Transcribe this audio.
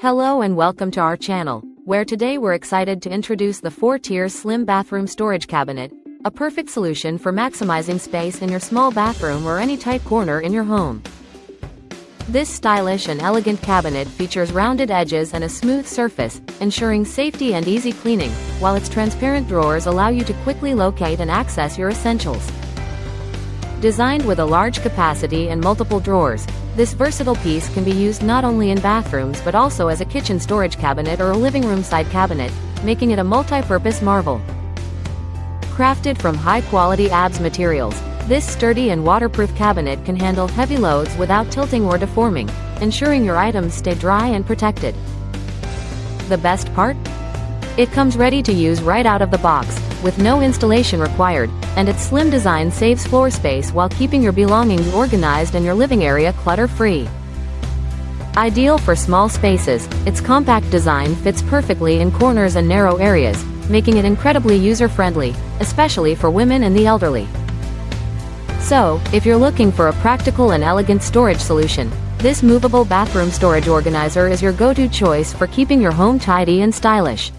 Hello and welcome to our channel, where today we're excited to introduce the 4-tier slim bathroom storage cabinet, a perfect solution for maximizing space in your small bathroom or any tight corner in your home. This stylish and elegant cabinet features rounded edges and a smooth surface, ensuring safety and easy cleaning, while its transparent drawers allow you to quickly locate and access your essentials. Designed with a large capacity and multiple drawers, this versatile piece can be used not only in bathrooms but also as a kitchen storage cabinet or a living room side cabinet, making it a multi-purpose marvel. Crafted from high-quality ABS materials, this sturdy and waterproof cabinet can handle heavy loads without tilting or deforming, ensuring your items stay dry and protected. The best part? It comes ready to use right out of the box, with no installation required, and its slim design saves floor space while keeping your belongings organized and your living area clutter-free. Ideal for small spaces, its compact design fits perfectly in corners and narrow areas, making it incredibly user-friendly, especially for women and the elderly. So, if you're looking for a practical and elegant storage solution, this movable bathroom storage organizer is your go-to choice for keeping your home tidy and stylish.